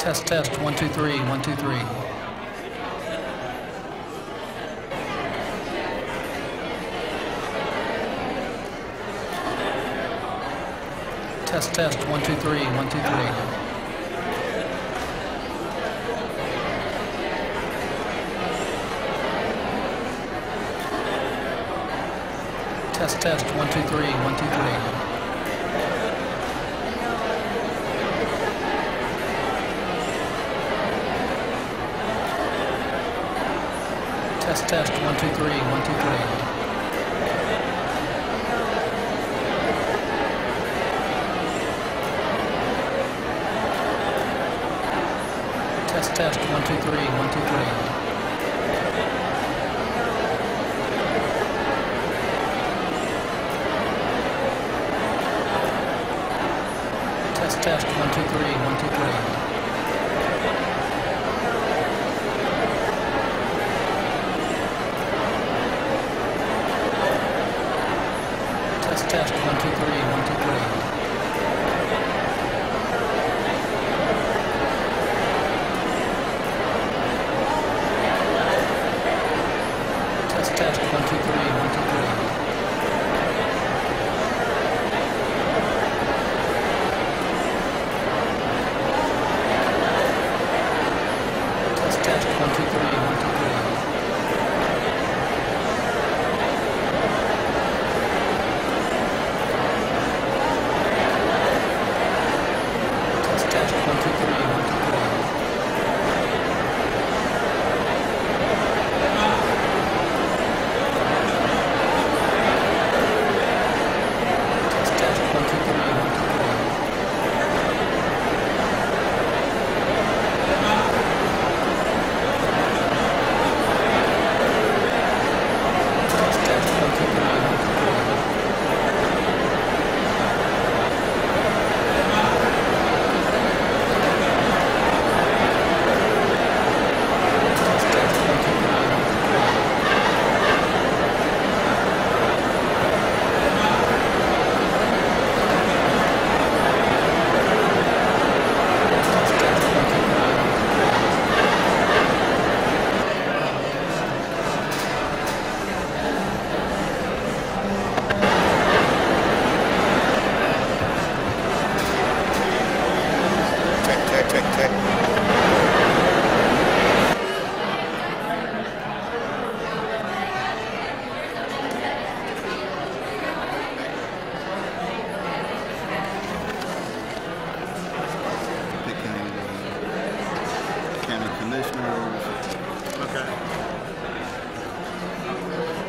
Test 1 2 3 1 2 3. Test 1 2 3 1 2 3. Test 1 2 3 1 2 3. Test 1 2 3 1 2 3. Test 1 2 3 1 2 3. Test 1 2 3 1 2 3. Test 1 2 3 1 2 3. Test 1 2 3 1 2 3. Test 1 2 3 1 2 3. Test 1 2 3 1 2 3.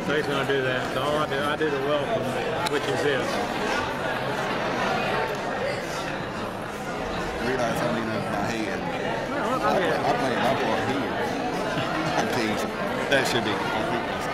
So he's going to do that. So all I do the welcome, which is this. Realize I mean my head. I play my part here. I'm teasing. That should be. I think that's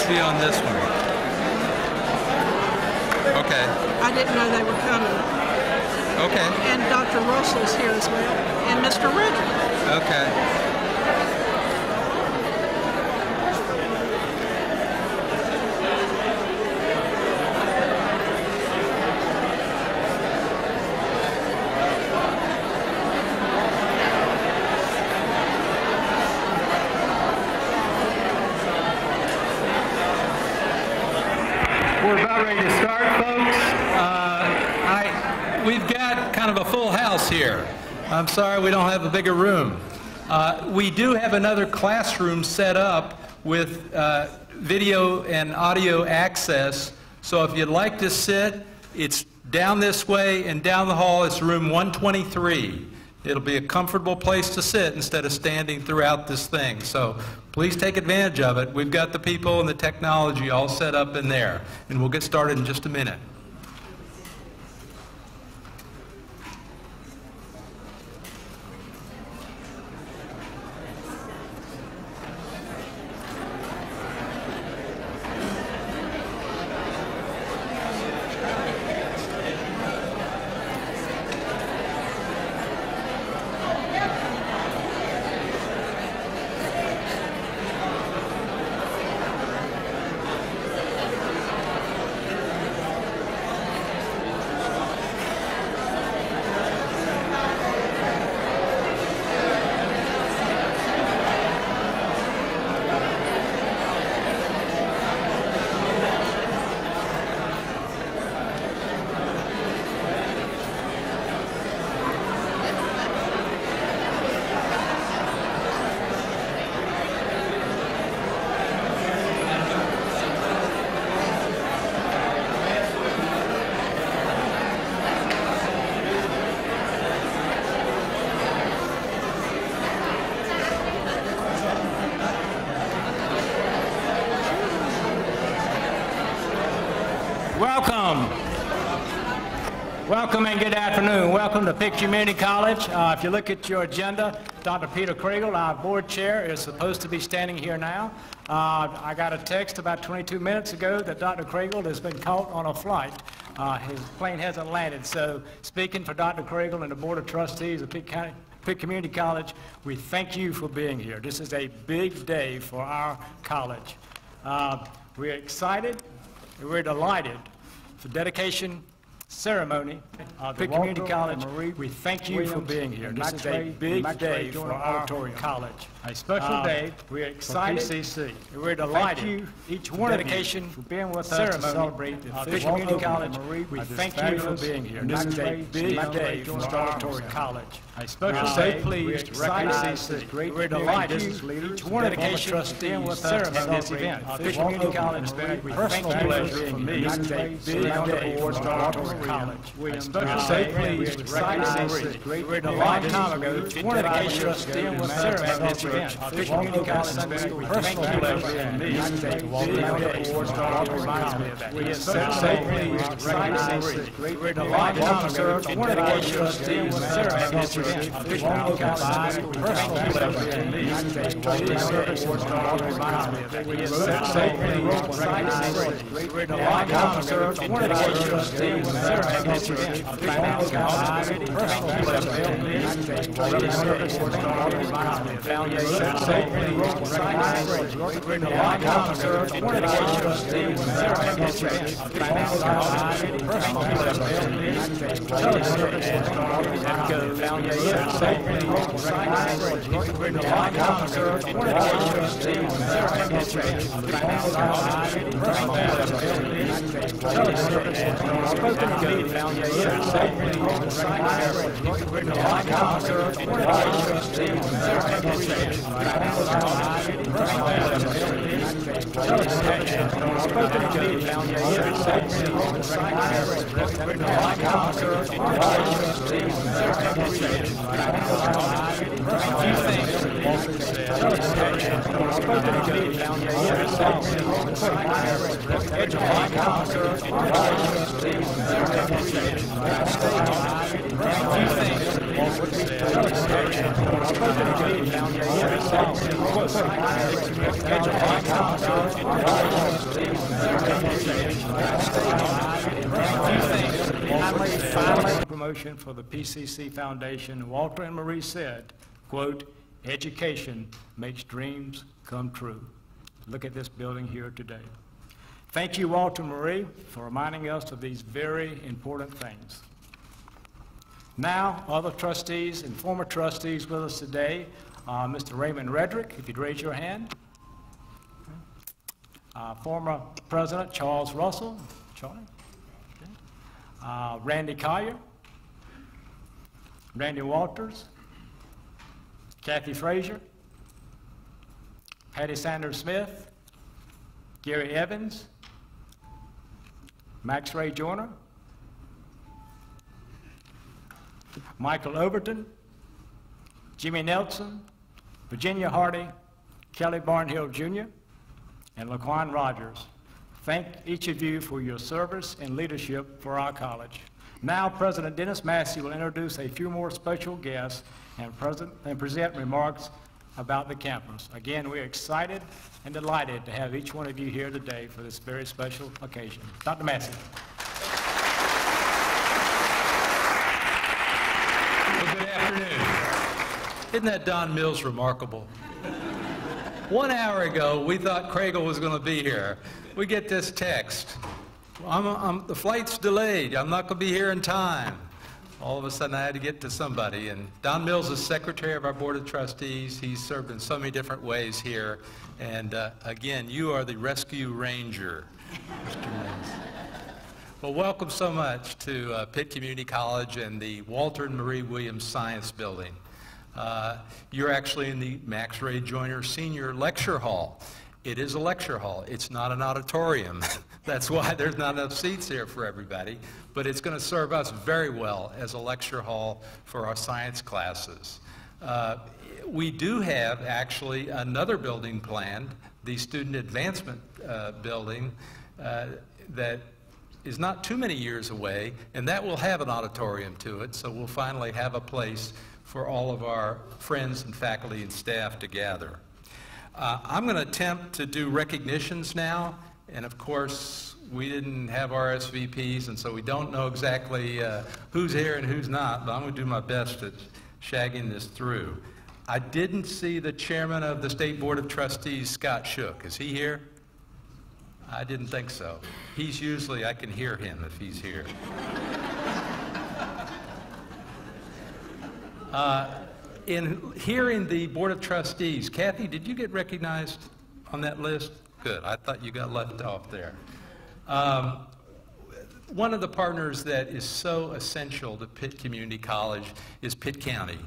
to be on this one. Okay. I didn't know they were coming. Okay. And Dr. Russell's here as well, and Mr. Ritter. Okay. We're about ready to start, folks. We've got kind of a full house here. I'm sorry we don't have a bigger room. We do have another classroom set up with video and audio access. So if you'd like to sit, it's down this way and down the hall. It's room 123. It'll be a comfortable place to sit instead of standing throughout this thing. So please take advantage of it. We've got the people and the technology all set up in there. And we'll get started in just a minute. Welcome and good afternoon. Welcome to Pitt Community College. If you look at your agenda, Dr. Peter Kriegel, our board chair, is supposed to be standing here now. I got a text about 22 minutes ago that Dr. Kriegel has been caught on a flight. His plane hasn't landed. So speaking for Dr. Kriegel and the Board of Trustees of Pitt Community College, we thank you for being here. This is a big day for our college. We're excited and we're delighted for dedication ceremony of Pitt Community College. We thank you for being here. This is a big day for our college. A special day. We're excited. PCC. We're delighted. Each one of you for being with us to celebrate the Pitt Community College. We thank you for being here. This is a big day for our college. A special day. Pleased to recognize this great. We're delighted. Each one of the trustees with us at this event. Pitt Community College. We thank you for being here. This is a big day for our college. We especially pleased to recognize this great. We're delighted. Time ago, one of the trustees with us at this event. Pitt Community College. We thank you for being here. This is a big day for our college. We especially pleased to recognize this great. We're delighted. Time ago, one of the trustees with us at this event. Pitt Community College. We thank you for being here. This is a big day for our college. We especially pleased to recognize this great. We're delighted. Time ago, one of the trustees with us at this event. Pitt Community College. We thank you for being here. This is a big day for our college. We're delighted. Time ago, one of the trustees with us at this event. Pitt Community College. We thank you for being here. This is a big day for our college. We're delighted. Time ago, one of the trustees with us at this event. Pitt Community College. We thank you for being here. This is a big day for our spoken good foundation. We're delighted. Time ago, one of the trustees with us at this event. Spoken good foundation. We're delighted. Time ago, one of the trustees with us at this event. A few things that Walter said. Spoken good foundation. Educate. Time ago, one of the trustees with us at this event. A few things that Finally, promotion for the PCC Foundation, Walter and Marie said, quote, "Education makes dreams come true." Look at this building here today. Thank you, Walter and Marie, for reminding us of these very important things. Now, other trustees and former trustees with us today, Mr. Raymond Redrick, if you'd raise your hand. Former President Charles Russell, Charlie. Randy Collier, Randy Walters, Kathy Frazier, Patty Sanders Smith, Gary Evans, Max Ray Joyner, Michael Overton, Jimmy Nelson, Virginia Hardy, Kelly Barnhill Jr., and Laquan Rogers. Thank each of you for your service and leadership for our college. Now, President Dennis Massey will introduce a few more special guests and present remarks about the campus. Again, we're excited and delighted to have each one of you here today for this very special occasion. Dr. Massey. Well, good afternoon. Isn't that Don Mills remarkable? 1 hour ago, we thought Craigle was going to be here. We get this text. The flight's delayed. I'm not going to be here in time. All of a sudden, I had to get to somebody. And Don Mills is secretary of our Board of Trustees. He's served in so many different ways here. And again, you are the rescue ranger, Mr. Mills. Well, welcome so much to Pitt Community College and the Walter and Marie Williams Science Building. You're actually in the Max Ray Joyner Senior Lecture Hall. It is a lecture hall. It's not an auditorium. That's why there's not enough seats here for everybody. But it's going to serve us very well as a lecture hall for our science classes. We do have actually another building planned, the Student Advancement Building, that is not too many years away, and that will have an auditorium to it, so we'll finally have a place for all of our friends and faculty and staff to gather. I'm going to attempt to do recognitions now, and of course we didn't have RSVPs, and so we don't know exactly who's here and who's not, but I'm going to do my best at shagging this through. I didn't see the chairman of the State Board of Trustees, Scott Shook. Is he here? I didn't think so. He's usually, I can hear him if he's here. In hearing the Board of Trustees, Kathy, did you get recognized on that list? Good. I thought you got left off there. One of the partners that is so essential to Pitt Community College is Pitt County.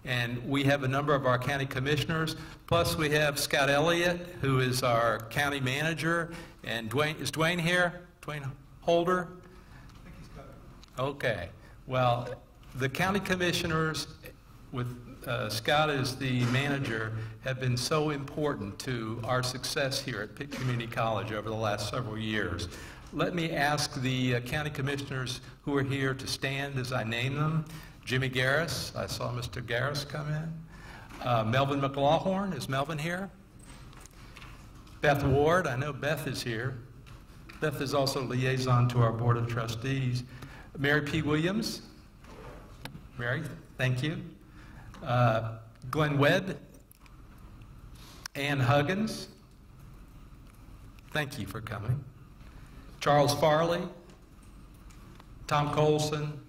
And we have a number of our county commissioners, plus we have Scott Elliott, who is our county manager, and Dwayne, is Dwayne here? Dwayne Holder? I think he's got it. Okay. Well, the county commissioners, with Scott as the manager, have been so important to our success here at Pitt Community College over the last several years. Let me ask the county commissioners who are here to stand as I name them. Jimmy Garris, I saw Mr. Garris come in. Melvin McLaughlin, is Melvin here? Beth Ward, I know Beth is here. Beth is also liaison to our Board of Trustees. Mary P. Williams. Mary, thank you. Glenn Webb. Ann Huggins. Thank you for coming. Charles Farley. Tom Colson.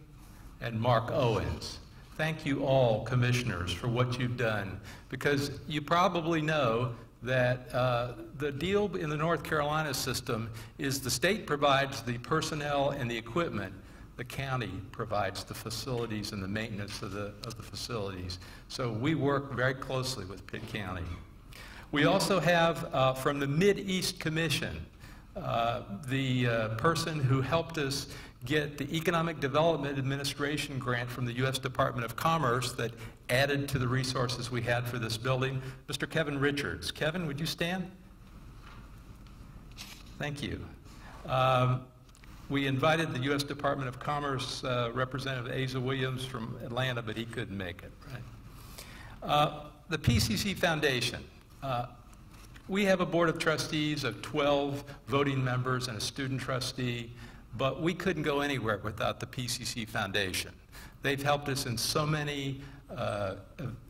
And Mark Owens. Thank you all, commissioners, for what you've done, because you probably know that the deal in the North Carolina system is the state provides the personnel and the equipment, the county provides the facilities and the maintenance of the facilities. So we work very closely with Pitt County. We also have from the Mid-East Commission, the person who helped us get the Economic Development Administration grant from the U.S. Department of Commerce that added to the resources we had for this building, Mr. Kevin Richards. Kevin, would you stand? Thank you. We invited the U.S. Department of Commerce Representative Asa Williams from Atlanta, but he couldn't make it. Right? The PCC Foundation. We have a board of trustees of 12 voting members and a student trustee, but we couldn't go anywhere without the PCC Foundation. They've helped us in so many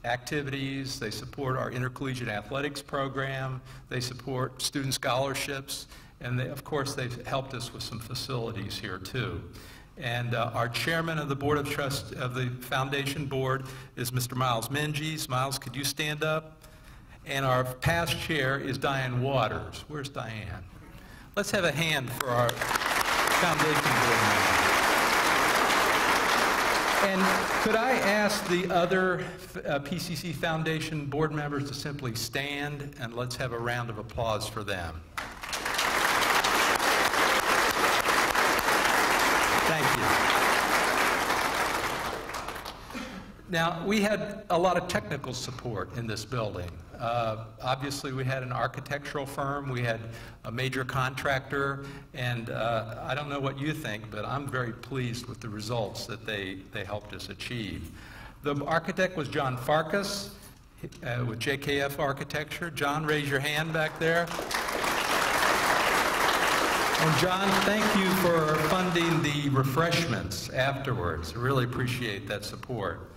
activities. They support our intercollegiate athletics program. They support student scholarships. And of course, they've helped us with some facilities here too. And our chairman of the board of of the foundation board is Mr. Miles Menges. Miles, could you stand up? And our past chair is Diane Waters. Where's Diane? Let's have a hand for our foundation board member. And could I ask the other PCC Foundation board members to simply stand, and let's have a round of applause for them. Thank you. Now, we had a lot of technical support in this building. Obviously, we had an architectural firm, we had a major contractor, and I don't know what you think, but I'm very pleased with the results that they helped us achieve. The architect was John Farkas with JKF Architecture. John, raise your hand back there. And John, thank you for funding the refreshments afterwards. I really appreciate that support.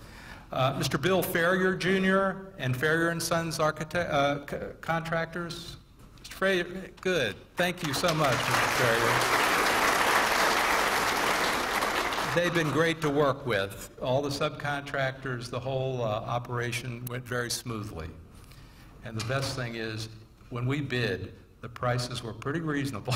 Mr. Bill Ferrier Jr. and Ferrier & Sons contractors. Mr. Ferrier, good. Thank you so much, Mr. Ferrier. They've been great to work with. All the subcontractors, the whole operation went very smoothly. And the best thing is, when we bid, the prices were pretty reasonable.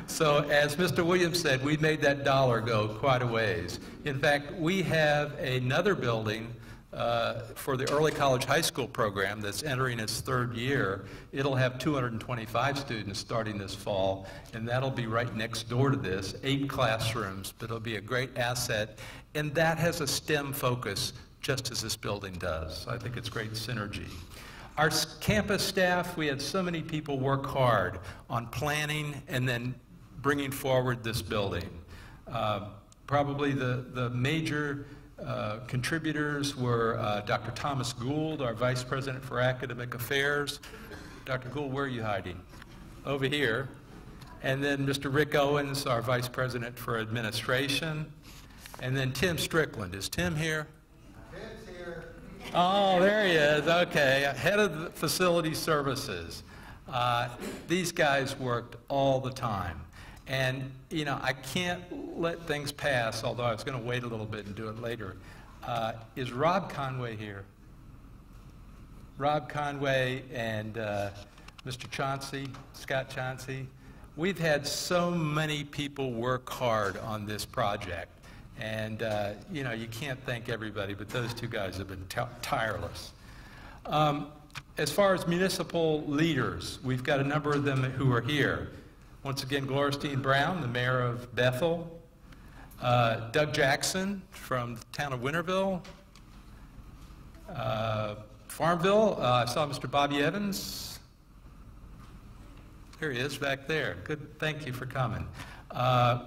So as Mr. Williams said, we made that dollar go quite a ways. In fact, we have another building for the early college high school program that's entering its third year. It'll have 225 students starting this fall, and that'll be right next door to this, 8 classrooms, but it'll be a great asset. And that has a STEM focus, just as this building does. I think it's great synergy. Our campus staff, we had so many people work hard on planning and then bringing forward this building. Probably the major contributors were Dr. Thomas Gould, our Vice President for Academic Affairs. Dr. Gould, where are you hiding? Over here. And then Mr. Rick Owens, our Vice President for Administration. And then Tim Strickland. Is Tim here? Oh, there he is. Okay, head of the facility services. These guys worked all the time. And, you know, I can't let things pass, although I was going to wait a little bit and do it later. Is Rob Conway here? Rob Conway and Mr. Chauncey, Scott Chauncey. We've had so many people work hard on this project. And, you know, you can't thank everybody, but those two guys have been tireless. As far as municipal leaders, we've got a number of them who are here. Once again, Glorstein Brown, the mayor of Bethel. Doug Jackson from the town of Winterville. Farmville, I saw Mr. Bobby Evans. There he is back there. Good, thank you for coming.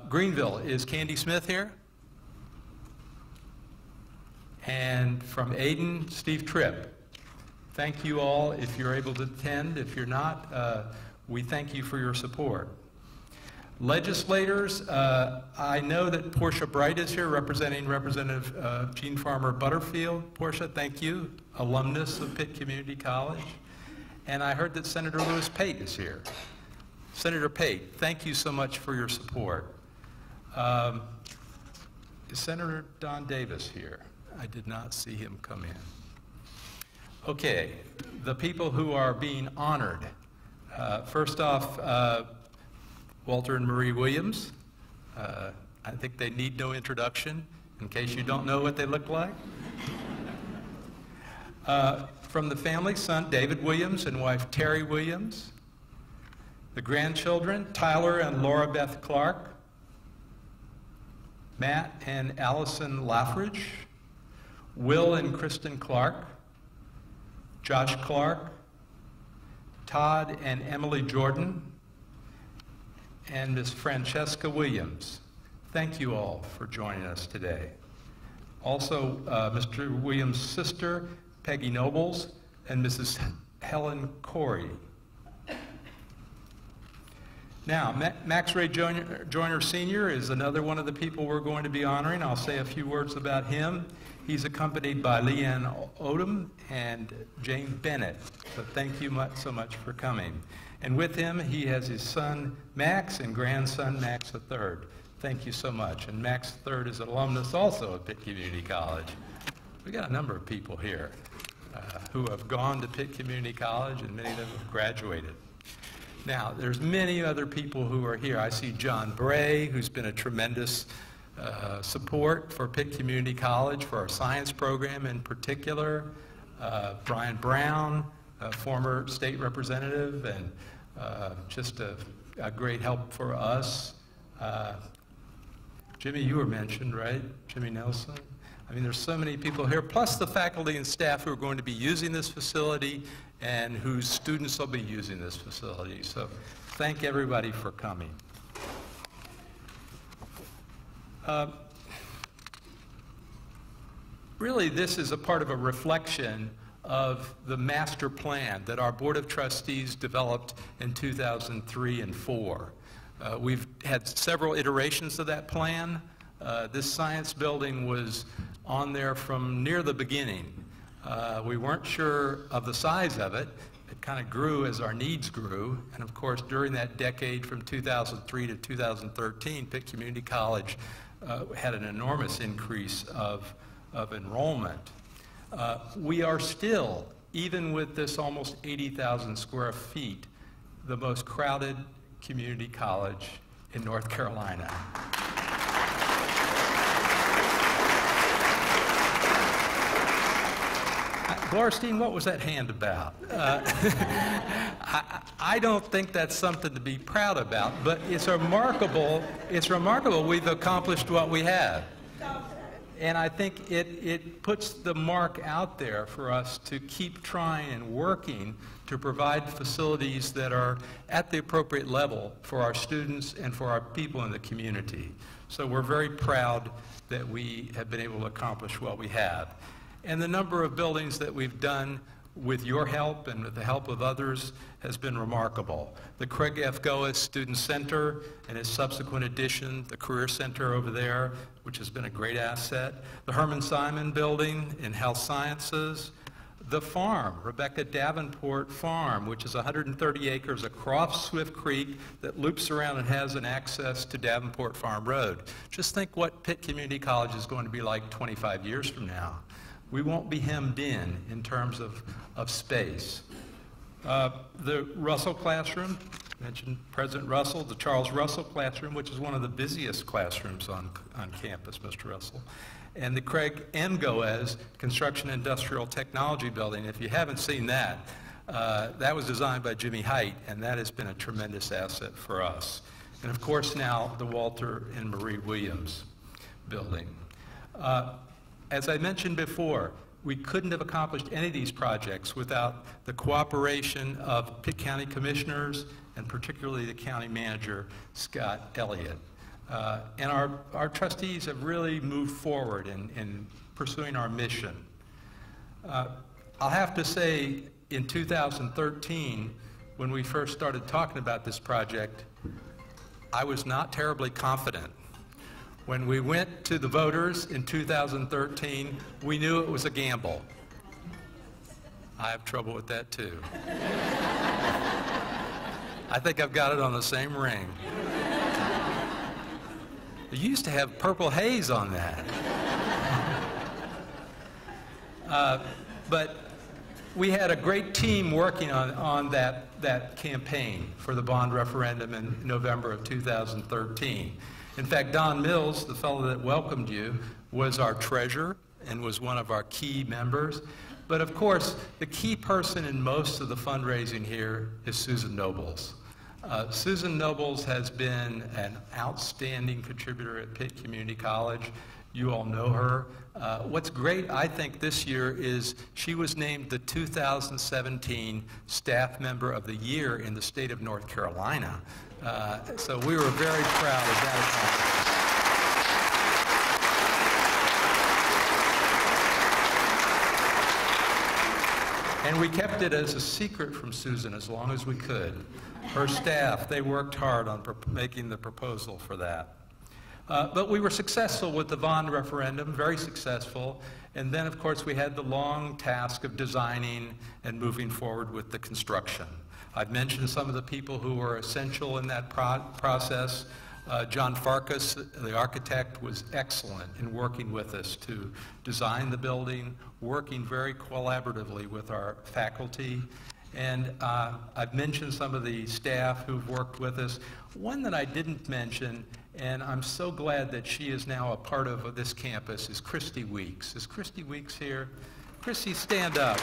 Greenville, is Candy Smith here? And from Aden, Steve Tripp. Thank you all if you're able to attend. If you're not, we thank you for your support. Legislators, I know that Portia Bright is here representing Representative Gene Farmer Butterfield. Portia, thank you, alumnus of Pitt Community College. And I heard that Senator Lewis Pate is here. Senator Pate, thank you so much for your support. Is Senator Don Davis here? I did not see him come in. Okay, the people who are being honored. First off, Walter and Marie Williams. I think they need no introduction, in case you don't know what they look like. From the family, son David Williams and wife Terry Williams. The grandchildren, Tyler and Laura Beth Clark. Matt and Allison Laffridge. Will and Kristen Clark, Josh Clark, Todd and Emily Jordan, and Ms. Francesca Williams. Thank you all for joining us today. Also, Mr. Williams' sister, Peggy Nobles, and Mrs. Helen Corey. Now, Max Ray Joyner Sr. is another one of the people we're going to be honoring. I'll say a few words about him. He's accompanied by Leanne Odom and Jane Bennett. So thank you so much for coming. And with him, he has his son, Max, and grandson, Max III. Thank you so much. And Max III is an alumnus also of Pitt Community College. We got a number of people here who have gone to Pitt Community College, and many of them have graduated. Now, there's many other people who are here. I see John Bray, who's been a tremendous support for Pitt Community College, for our science program in particular. Brian Brown, a former state representative, and just a great help for us. Jimmy, you were mentioned, right? Jimmy Nelson. I mean, there's so many people here, plus the faculty and staff who are going to be using this facility and whose students will be using this facility. So thank everybody for coming. Really, this is a part of a reflection of the master plan that our Board of Trustees developed in 2003 and 2004. We've had several iterations of that plan. This science building was on there from near the beginning. We weren't sure of the size of it. It kind of grew as our needs grew. And of course, during that decade from 2003 to 2013, Pitt Community College had an enormous increase of enrollment. We are still, even with this almost 80,000 square feet, the most crowded community college in North Carolina. Glorstein, what was that hand about? I don't think that's something to be proud about, but it's remarkable we've accomplished what we have. And I think it puts the mark out there for us to keep trying and working to provide facilities that are at the appropriate level for our students and for our people in the community. So we're very proud that we have been able to accomplish what we have. And the number of buildings that we've done with your help and with the help of others has been remarkable. The Craig F. Goes Student Center and its subsequent addition, the Career Center over there, which has been a great asset. The Herman Simon Building in Health Sciences. The farm, Rebecca Davenport Farm, which is 130 acres across Swift Creek that loops around and has an access to Davenport Farm Road. Just think what Pitt Community College is going to be like 25 years from now. We won't be hemmed in terms of space. The Russell Classroom, mentioned President Russell, the Charles Russell Classroom, which is one of the busiest classrooms on campus, Mr. Russell, and the Craig M. Goes Construction Industrial Technology Building. If you haven't seen that, that was designed by Jimmy Height, and that has been a tremendous asset for us. And of course now, the Walter and Marie Williams Building. As I mentioned before, we couldn't have accomplished any of these projects without the cooperation of Pitt County Commissioners and particularly the County Manager, Scott Elliott. And our trustees have really moved forward in pursuing our mission. I'll have to say, in 2013, when we first started talking about this project, I was not terribly confident. When we went to the voters in 2013, we knew it was a gamble. I have trouble with that too. I think I've got it on the same ring. They used to have purple haze on that. But we had a great team working on that campaign for the bond referendum in November of 2013. In fact, Don Mills, the fellow that welcomed you, was our treasurer and was one of our key members. But of course, the key person in most of the fundraising here is Susan Nobles. Susan Nobles has been an outstanding contributor at Pitt Community College. You all know her. What's great, I think, this year is she was named the 2017 Staff Member of the Year in the state of North Carolina. So we were very proud of that accomplishment. And we kept it as a secret from Susan as long as we could. Her staff, they worked hard on making the proposal for that. But we were successful with the Vaughn referendum, very successful. And then, of course, we had the long task of designing and moving forward with the construction. I've mentioned some of the people who were essential in that process. John Farkas, the architect, was excellent in working with us to design the building, working very collaboratively with our faculty. And I've mentioned some of the staff who've worked with us. One that I didn't mention, and I'm so glad that she is now a part of this campus, is Christy Weeks. Is Christy Weeks here? Christy, stand up.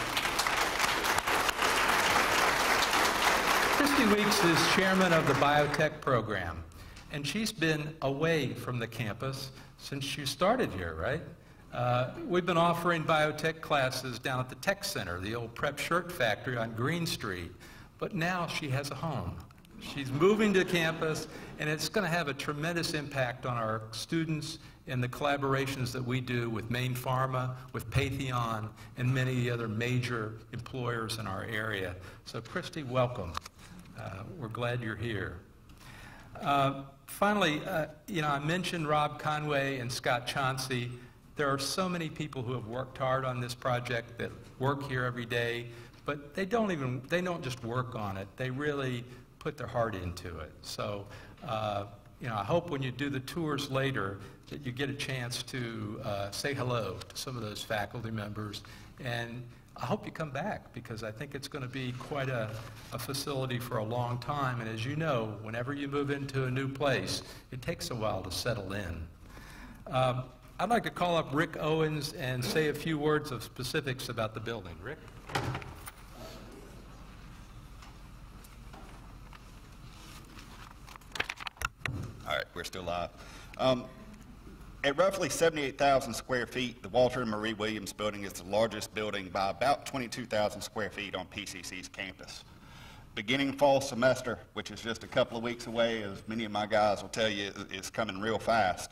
Christy Weeks is chairman of the biotech program, and she's been away from the campus since she started here, right? We've been offering biotech classes down at the Tech Center, the old prep shirt factory on Green Street, but now she has a home. She's moving to campus, and it's going to have a tremendous impact on our students and the collaborations that we do with Maine Pharma, with Patheon, and many other major employers in our area. So Christy, welcome. We're glad you're here. Finally, I mentioned Rob Conway and Scott Chauncey. There are so many people who have worked hard on this project that work here every day, but they don't just work on it. They really put their heart into it. So, I hope when you do the tours later that you get a chance to say hello to some of those faculty members, and I hope you come back because I think it's going to be quite a facility for a long time. And as you know, whenever you move into a new place, it takes a while to settle in. I'd like to call up Rick Owens and say a few words of specifics about the building. Rick? All right, we're still live. At roughly 78,000 square feet, the Walter and Marie Williams building is the largest building by about 22,000 square feet on PCC's campus. Beginning fall semester, which is just a couple of weeks away, as many of my guys will tell you, is coming real fast.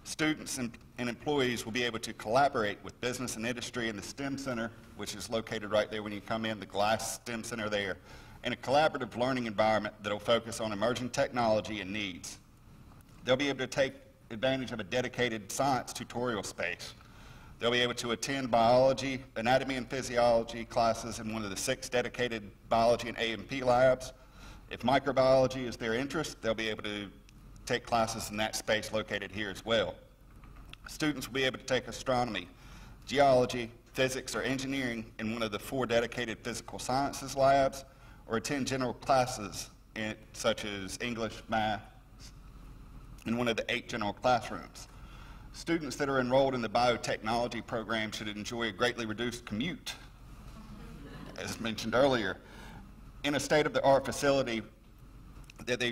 Students and employees will be able to collaborate with business and industry in the STEM Center, which is located right there when you come in, the glass STEM Center there, in a collaborative learning environment that will focus on emerging technology and needs. They'll be able to take advantage of a dedicated science tutorial space. They'll be able to attend biology, anatomy and physiology classes in one of the 6 dedicated biology and A&P labs. If microbiology is their interest, they'll be able to take classes in that space located here as well. Students will be able to take astronomy, geology, physics, or engineering in one of the 4 dedicated physical sciences labs, or attend general classes such as English, math, in one of the 8 general classrooms. Students that are enrolled in the biotechnology program should enjoy a greatly reduced commute, as mentioned earlier, in a state-of-the-art facility that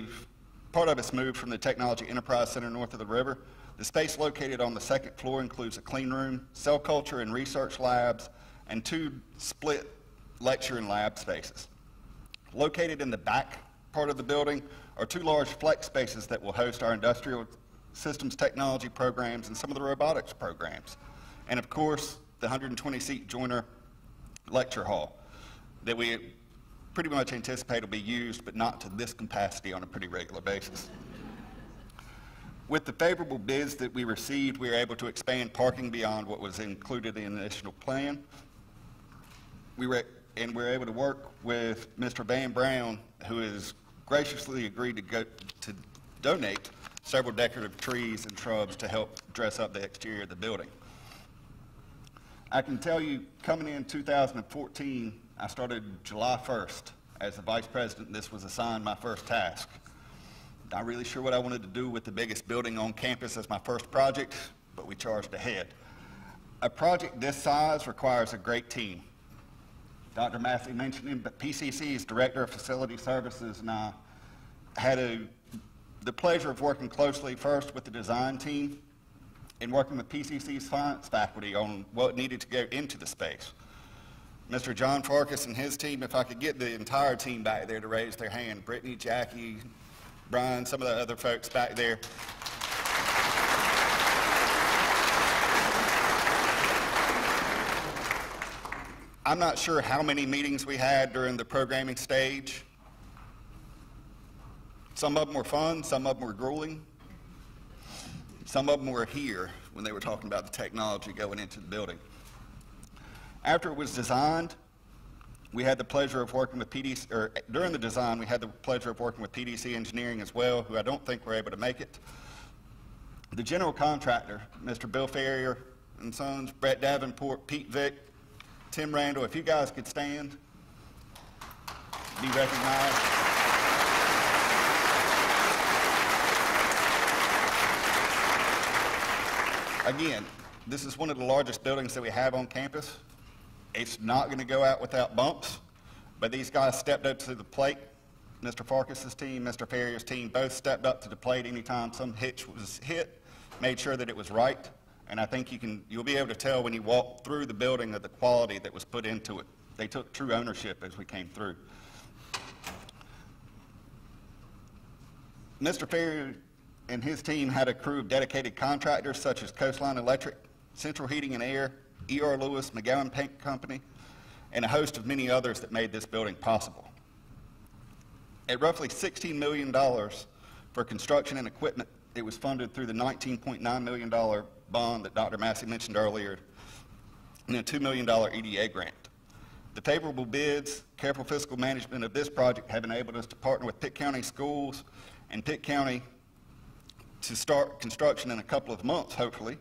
part of it's moved from the Technology Enterprise Center north of the river. The space located on the 2nd floor includes a clean room, cell culture and research labs, and 2 split lecture and lab spaces. Located in the back part of the building are 2 large flex spaces that will host our industrial systems technology programs and some of the robotics programs. And of course, the 120-seat Joyner lecture hall that we pretty much anticipate will be used, but not to this capacity on a pretty regular basis. With the favorable bids that we received, we were able to expand parking beyond what was included in the initial plan. We were able to work with Mr. Van Brown, who has graciously agreed to donate several decorative trees and shrubs to help dress up the exterior of the building. I can tell you, coming in 2014, I started July 1st. As the vice president, this was assigned my first task. Not really sure what I wanted to do with the biggest building on campus as my first project, but we charged ahead. A project this size requires a great team. Dr. Massey mentioned him, but PCC's Director of Facility Services and I had the pleasure of working closely first with the design team in working with PCC science faculty on what needed to go into the space. Mr. John Farkas and his team, if I could get the entire team back there to raise their hand, Brittany, Jackie, Brian, some of the other folks back there. I'm not sure how many meetings we had during the programming stage. Some of them were fun, some of them were grueling. Some of them were here when they were talking about the technology going into the building. After it was designed, we had the pleasure of working with PDC, or during the design, we had the pleasure of working with PDC Engineering as well, who I don't think were able to make it. The general contractor, Mr. Bill Ferrier and Sons, Brett Davenport, Pete Vick, Tim Randall, if you guys could stand, be recognized. Again, this is one of the largest buildings that we have on campus. It's not going to go out without bumps, but these guys stepped up to the plate. Mr. Farkas' team, Mr. Ferrier's team both stepped up to the plate anytime some hitch was hit, made sure that it was right. And I think you'll be able to tell when you walk through the building of the quality that was put into it. They took true ownership as we came through. Mr. Ferrier and his team had a crew of dedicated contractors such as Coastline Electric, Central Heating and Air, E.R. Lewis, McGowan Paint Company, and a host of many others that made this building possible. At roughly $16 million for construction and equipment, it was funded through the $19.9 million bond that Dr. Massey mentioned earlier, and a $2 million EDA grant. The favorable bids, careful fiscal management of this project have enabled us to partner with Pitt County Schools and Pitt County to start construction in a couple of months, hopefully,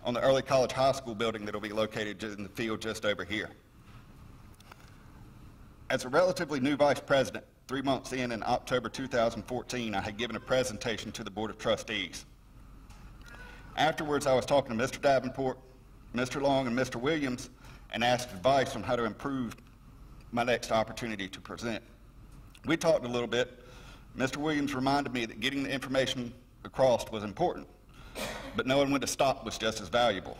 on the early college high school building that will be located in the field just over here. As a relatively new vice president, 3 months in October 2014, I had given a presentation to the Board of Trustees. Afterwards, I was talking to Mr. Davenport, Mr. Long, and Mr. Williams, and asked advice on how to improve my next opportunity to present. We talked a little bit. Mr. Williams reminded me that getting the information across was important, but knowing when to stop was just as valuable.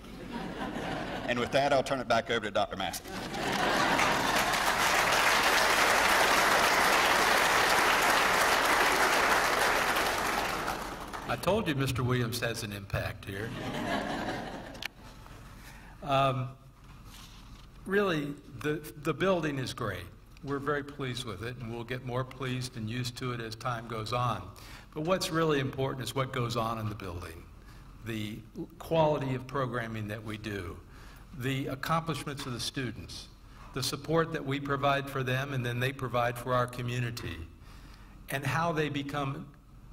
And with that, I'll turn it back over to Dr. Massey. I told you Mr. Williams has an impact here. Really, the building is great. We're very pleased with it, and we'll get more pleased and used to it as time goes on. But what's really important is what goes on in the building, the quality of programming that we do, the accomplishments of the students, the support that we provide for them and then they provide for our community, and how they become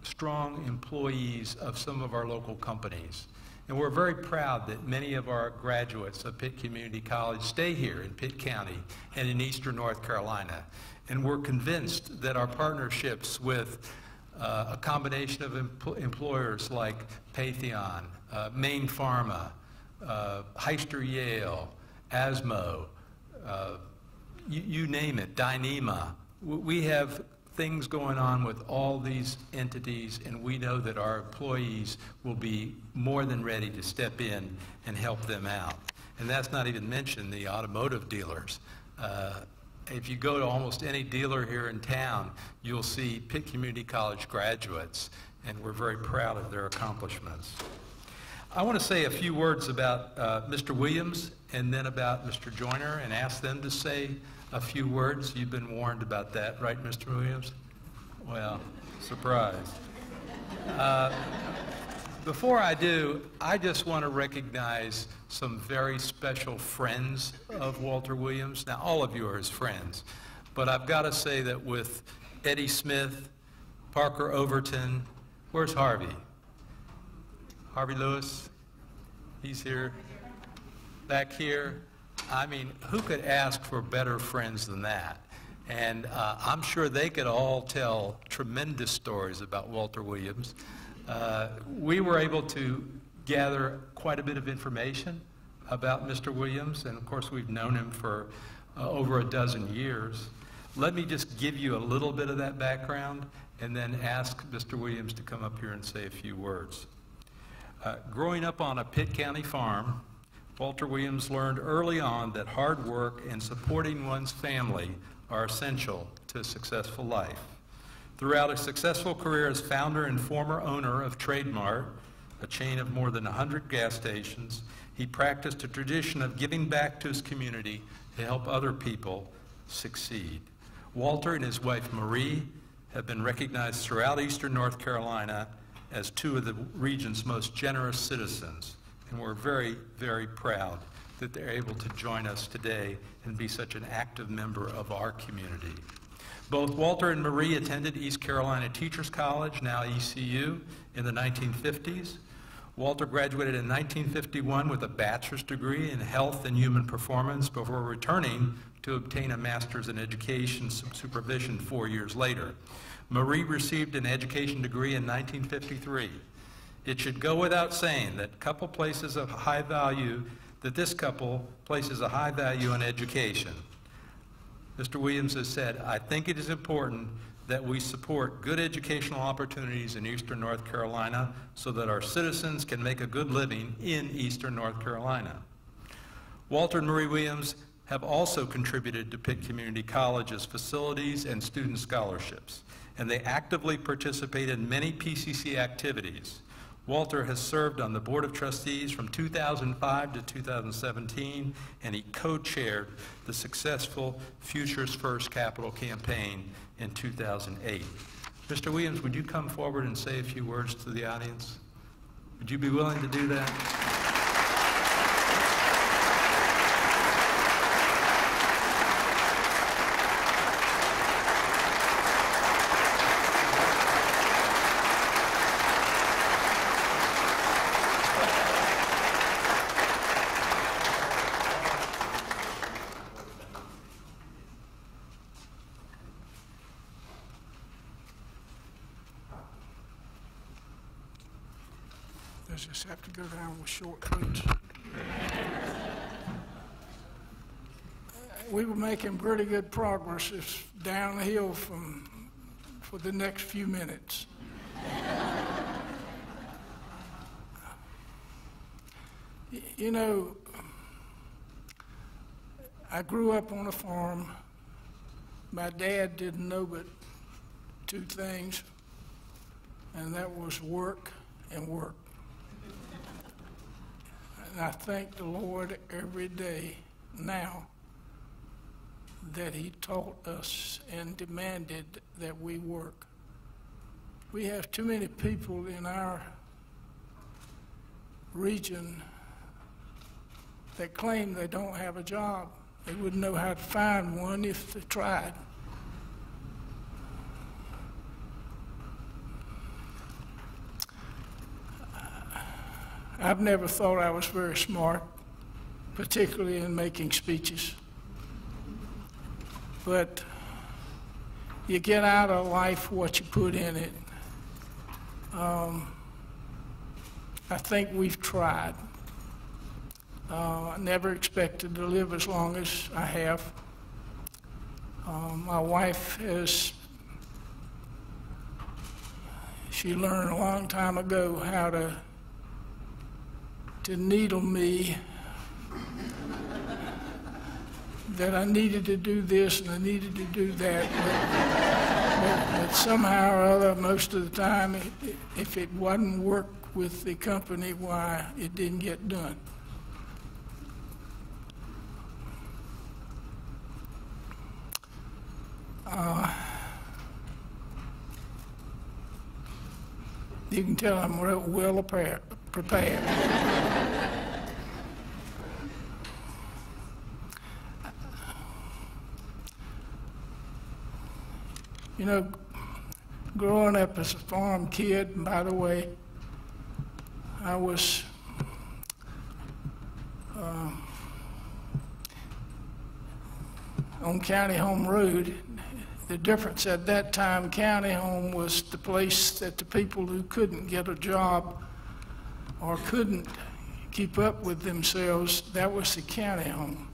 strong employees of some of our local companies. And we're very proud that many of our graduates of Pitt Community College stay here in Pitt County and in eastern North Carolina. And we're convinced that our partnerships with a combination of employers like Patheon, Maine Pharma, Heister Yale, ASMO, you name it, Dyneema. We have things going on with all these entities, and we know that our employees will be more than ready to step in and help them out. And that's not even mention the automotive dealers. If you go to almost any dealer here in town, you'll see Pitt Community College graduates, and we're very proud of their accomplishments. I want to say a few words about Mr. Williams and then about Mr. Joyner and ask them to say a few words. You've been warned about that, right, Mr. Williams? Well, surprise. Before I do, I just want to recognize some very special friends of Walter Williams. Now, all of you are his friends, but I've got to say that with Eddie Smith, Parker Overton, where's Harvey? Harvey Lewis? He's here. Back here. I mean, who could ask for better friends than that? And I'm sure they could all tell tremendous stories about Walter Williams. We were able to gather quite a bit of information about Mr. Williams, and of course we've known him for over a dozen years. Let me just give you a little bit of that background and then ask Mr. Williams to come up here and say a few words. Growing up on a Pitt County farm, Walter Williams learned early on that hard work and supporting one's family are essential to a successful life. Throughout a successful career as founder and former owner of Trade Mart, a chain of more than 100 gas stations, he practiced a tradition of giving back to his community to help other people succeed. Walter and his wife Marie have been recognized throughout Eastern North Carolina as two of the region's most generous citizens, and we're very, very proud that they're able to join us today and be such an active member of our community. Both Walter and Marie attended East Carolina Teachers College, now ECU, in the 1950s. Walter graduated in 1951 with a bachelor's degree in health and human performance before returning to obtain a master's in education supervision 4 years later. Marie received an education degree in 1953. It should go without saying that this couple places a high value on education. Mr. Williams has said, I think it is important that we support good educational opportunities in Eastern North Carolina so that our citizens can make a good living in Eastern North Carolina. Walter and Marie Williams have also contributed to Pitt Community College's facilities and student scholarships, and they actively participate in many PCC activities. Walter has served on the Board of Trustees from 2005 to 2017, and he co-chaired the successful Futures First Capital campaign in 2008. Mr. Williams, would you come forward and say a few words to the audience? Would you be willing to do that? Does this have to go down with short boots? We were making pretty good progress. It's downhill for the next few minutes. You know, I grew up on a farm. My dad didn't know but two things, and that was work and work. And I thank the Lord every day now that He taught us and demanded that we work. We have too many people in our region that claim they don't have a job. They wouldn't know how to find one if they tried. I've never thought I was very smart, particularly in making speeches. But you get out of life what you put in it. I think we've tried. I never expected to live as long as I have. My wife she learned a long time ago how to needle me that I needed to do this and I needed to do that. But somehow or other, most of the time, if it wasn't work with the company, why, it didn't get done. You can tell I'm well prepared. You know, growing up as a farm kid, and by the way, I was on County Home Road. The difference at that time, County Home was the place that the people who couldn't get a job or couldn't keep up with themselves, that was the county home.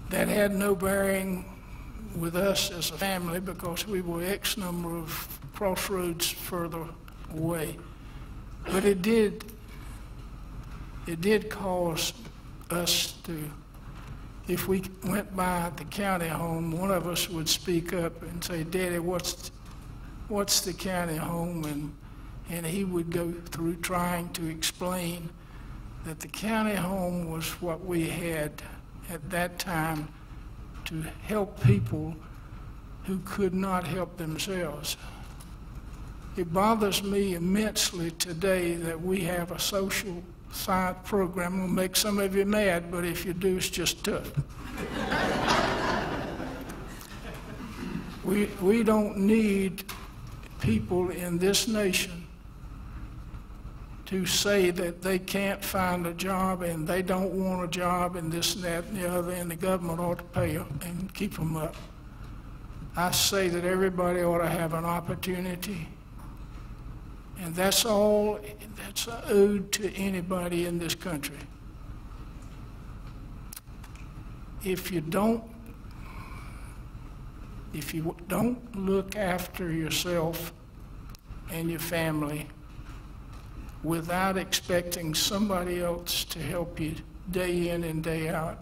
That had no bearing with us as a family because we were X number of crossroads further away. But it did cause us to, if we went by the county home, one of us would speak up and say, "Daddy, what's the county home?" And he would go through trying to explain that the county home was what we had at that time to help people who could not help themselves. It bothers me immensely today that we have a social science program. It'll make some of you mad, but if you do, it's just tough. We don't need people in this nation to say that they can't find a job and they don't want a job and this and that and the other, and the government ought to pay them and keep them up. I say that everybody ought to have an opportunity, and that's all that's owed to anybody in this country. If you don't look after yourself and your family without expecting somebody else to help you day in and day out,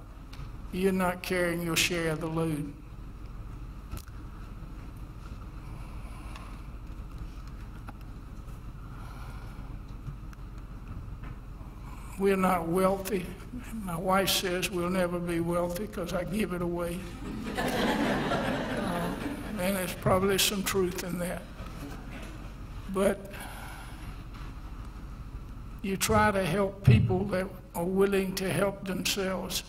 you're not carrying your share of the load. We're not wealthy. My wife says we'll never be wealthy because I give it away. And there's probably some truth in that. But you try to help people that are willing to help themselves.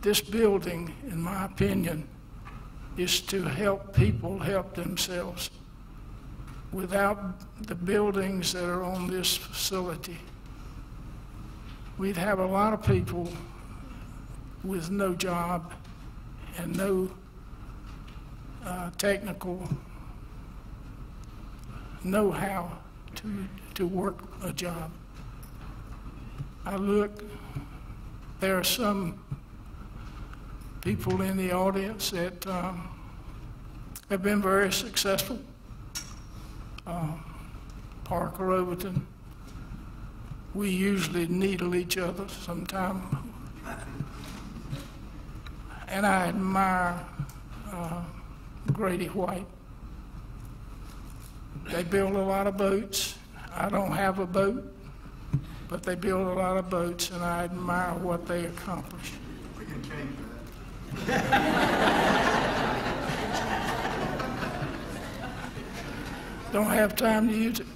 This building, in my opinion, is to help people help themselves. Without the buildings that are on this facility, we'd have a lot of people with no job and no technical know-how to work a job. I look, there are some people in the audience that have been very successful. Parker Overton, we usually needle each other sometime. And I admire Grady White. They build a lot of boats. I don't have a boat, but they build a lot of boats, and I admire what they accomplish. We can change that. Don't have time to use it.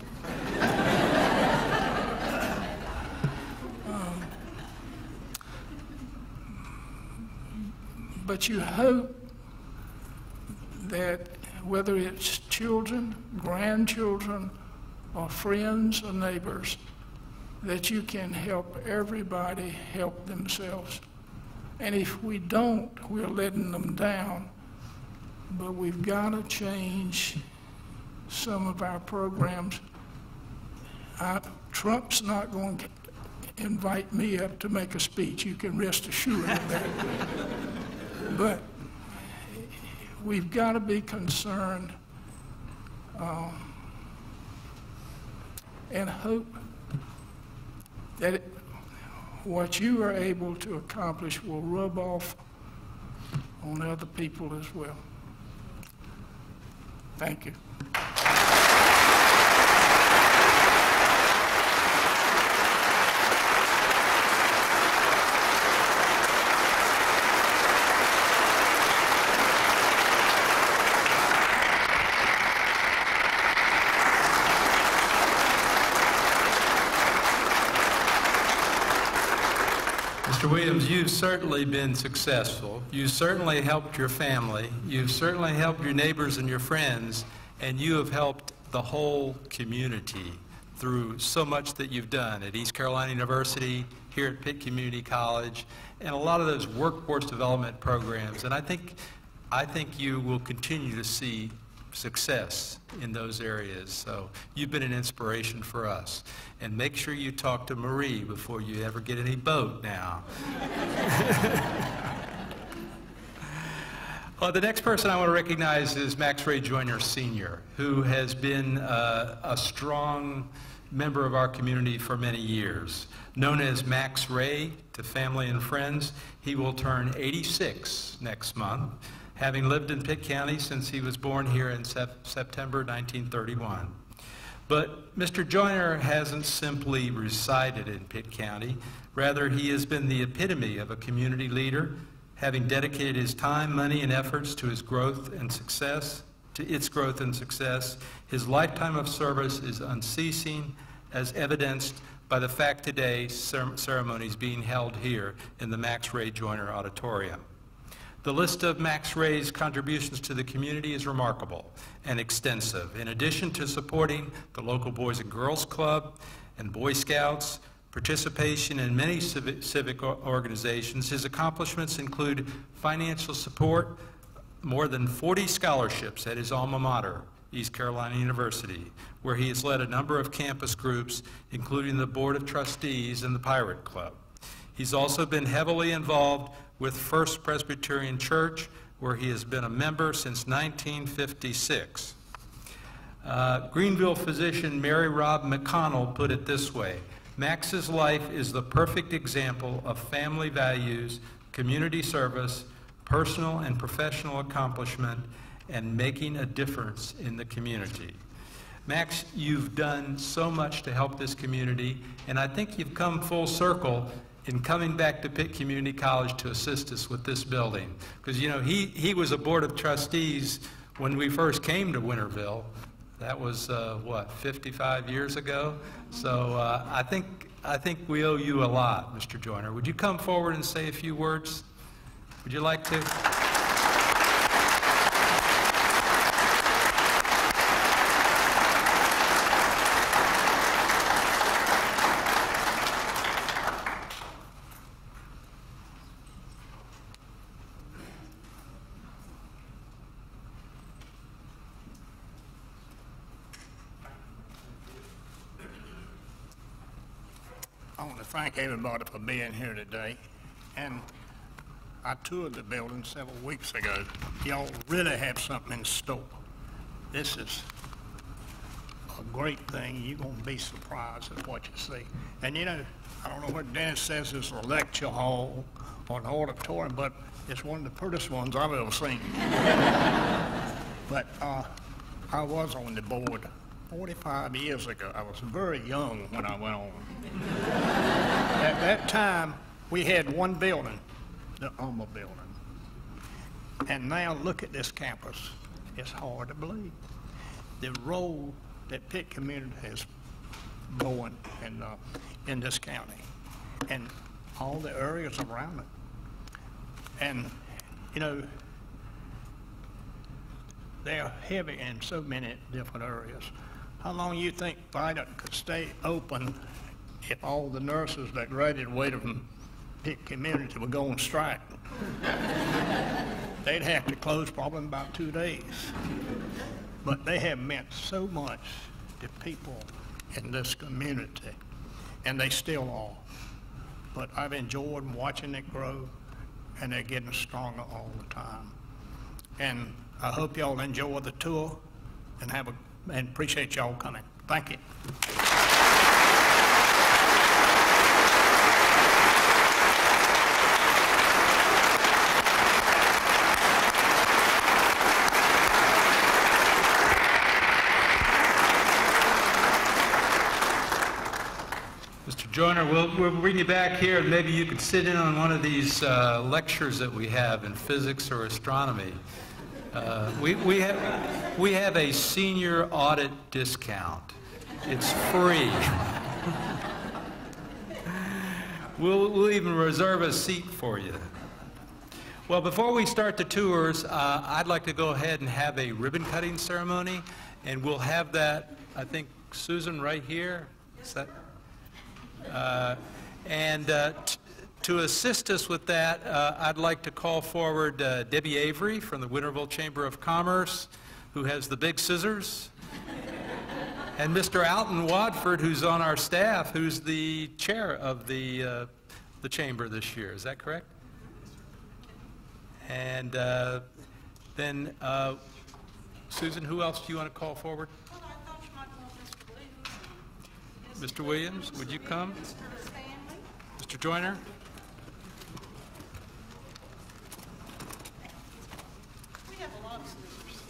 But you hope that whether it's children, grandchildren, or friends or neighbors, that you can help everybody help themselves. And if we don't, we're letting them down. But we've got to change some of our programs. Trump's not going to invite me up to make a speech. You can rest assured of that. But we've got to be concerned and hope that what you are able to accomplish will rub off on other people as well. Thank you. Mr. Williams, you've certainly been successful. You've certainly helped your family. You've certainly helped your neighbors and your friends, and you have helped the whole community through so much that you've done at East Carolina University, here at Pitt Community College, and a lot of those workforce development programs. And I think you will continue to see success in those areas. So you've been an inspiration for us. And make sure you talk to Marie before you ever get any boat now. Well, the next person I want to recognize is Max Ray Joyner Sr., who has been a strong member of our community for many years. Known as Max Ray to family and friends, he will turn 86 next month, having lived in Pitt County since he was born here in September 1931. But Mr. Joyner hasn't simply resided in Pitt County. Rather, he has been the epitome of a community leader, having dedicated his time, money, and efforts to its growth and success. His lifetime of service is unceasing, as evidenced by the fact today's ceremony is being held here in the Max Ray Joyner Auditorium. The list of Max Ray's contributions to the community is remarkable and extensive. In addition to supporting the local Boys and Girls Club and Boy Scouts, participation in many civic organizations, his accomplishments include financial support, more than 40 scholarships at his alma mater, East Carolina University, where he has led a number of campus groups, including the Board of Trustees and the Pirate Club. He's also been heavily involved with First Presbyterian Church, where he has been a member since 1956. Greenville physician Mary Robb McConnell put it this way: Max's life is the perfect example of family values, community service, personal and professional accomplishment, and making a difference in the community. Max, you've done so much to help this community, and I think you've come full circle in coming back to Pitt Community College to assist us with this building. Because, you know, he was a board of trustees when we first came to Winterville. That was, what, 55 years ago? So I think we owe you a lot, Mr. Joyner. Would you come forward and say a few words? Would you like to? I want to thank everybody for being here today. And I toured the building several weeks ago. Y'all really have something in store. This is a great thing. You're going to be surprised at what you see. And you know, I don't know what Dennis says is a lecture hall or an auditorium, but it's one of the prettiest ones I've ever seen. But I was on the board 45 years ago. I was very young when I went on. At that time, we had one building, the UMA building. And now look at this campus. It's hard to believe. The role that Pitt community has going in this county and all the areas around it. And, you know, they're heavy in so many different areas. How long you think Vida could stay open if all the nurses that graduated from Pitt community would go on strike? They'd have to close probably in about 2 days. But they have meant so much to people in this community, and they still are. But I've enjoyed watching it grow, and they're getting stronger all the time. And I hope y'all enjoy the tour and appreciate y'all coming. Thank you. Mr. Joyner, we'll bring you back here, and maybe you could sit in on one of these lectures that we have in physics or astronomy. We have a senior audit discount. It's free. We'll even reserve a seat for you. Well, before we start the tours, I'd like to go ahead and have a ribbon cutting ceremony, and we'll have that, I think, Susan, right here. Is that? To assist us with that, I'd like to call forward Debbie Avery from the Winterville Chamber of Commerce, who has the big scissors, and Mr. Alton Wadford, who's on our staff, who's the chair of the chamber this year. Is that correct? And then, Susan, who else do you want to call forward? Well, I thought you might want Mr. Williams. Mr. Williams, would you come? Mr. Stanley. Mr. Joyner? We have a lot of scissors.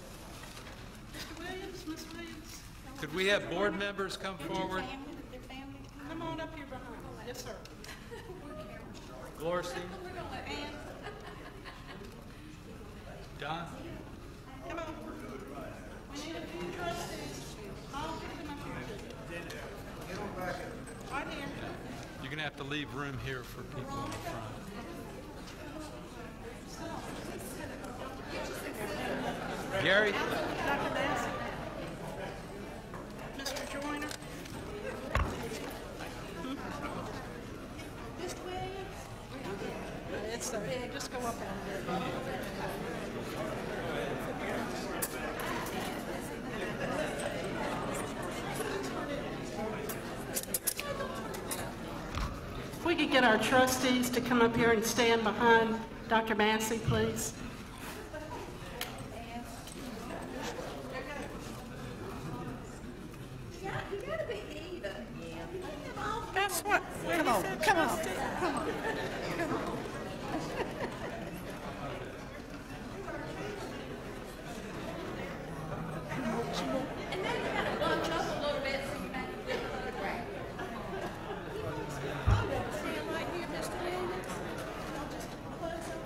Mr. Williams, Miss Williams. Could we have board members come forward? Their family. Come on up here behind. Yes, sir. Glorcy? And Don? come on. We need a few trustees. I'll get them up here too. Right here. You're going to have to leave room here for people in the front. Gary? Dr. Bassett. Mr. Joyner. Mr. Williams. It's there. Just go up there. If we could get our trustees to come up here and stand behind Dr. Massey, please. You gotta be even. That's what. Come on, come on, come on. And then you gotta bunch up a little bit so you make a good photograph. Stand right here, Mr. Williams. I'll just close up.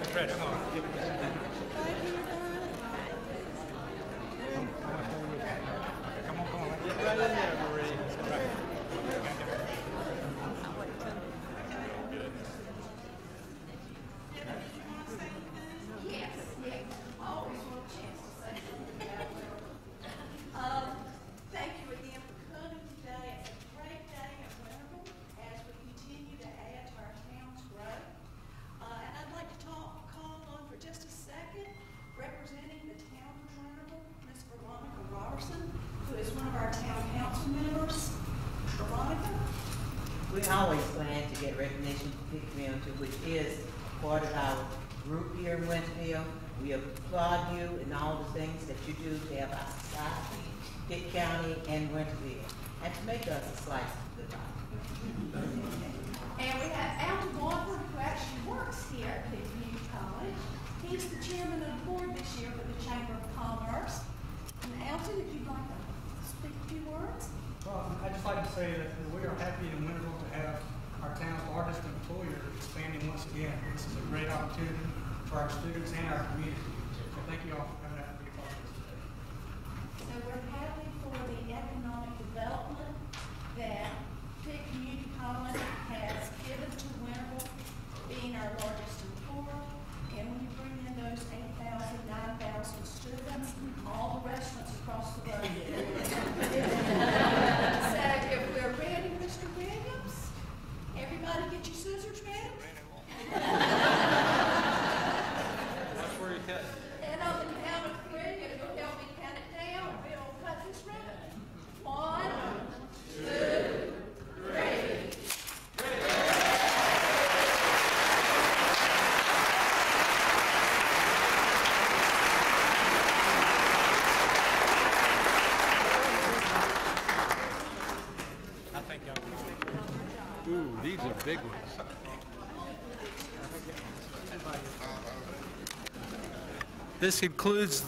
Fred, come on. Give it to me. Come on, come on. Get right in there, Marie. Yes, yes. Always want a chance to say. Thank you again for coming today. It's a great day at Winterville as we continue to add to our town's growth. And I'd like to call on for just a second, representing the town of Winterville, Ms. Veronica Robertson, who is one of our town council members. Veronica? We're always glad to get recognition for Pitt Community, which is part of our group here in Winterville. We applaud you and all the things that you do to help our society, Pitt County, and Winterville, and to make us a slice of good life. And we have Alton Wadford, who actually works here at Pitt Community College. He's the chairman of the board this year for the Chamber of Commerce. And Alton, if you'd like to speak a few words. Well, I'd just like to say that we are happy in Winterville to have our town's largest employer expanding once again. This is a great opportunity for our students and our community. So thank you all for coming out and being part of this today. So we're happy for the economic development that Pitt Community College has given to Winterville, being our largest employer. And when you bring in those 8,000, 9,000 students, all the restaurants across the road. So if we're ready, Mr. Williams, everybody get your scissors ready? Watch where you cut. And on the count of three, if you'll help me count it down, we'll cut this ribbon. 1, 2, 3. I think y'all. Ooh, these are big ones. This concludes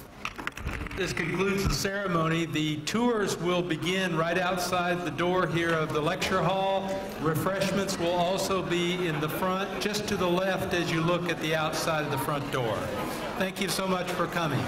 the ceremony. The tours will begin right outside the door here of the lecture hall. Refreshments will also be in the front, just to the left as you look at the outside of the front door. Thank you so much for coming.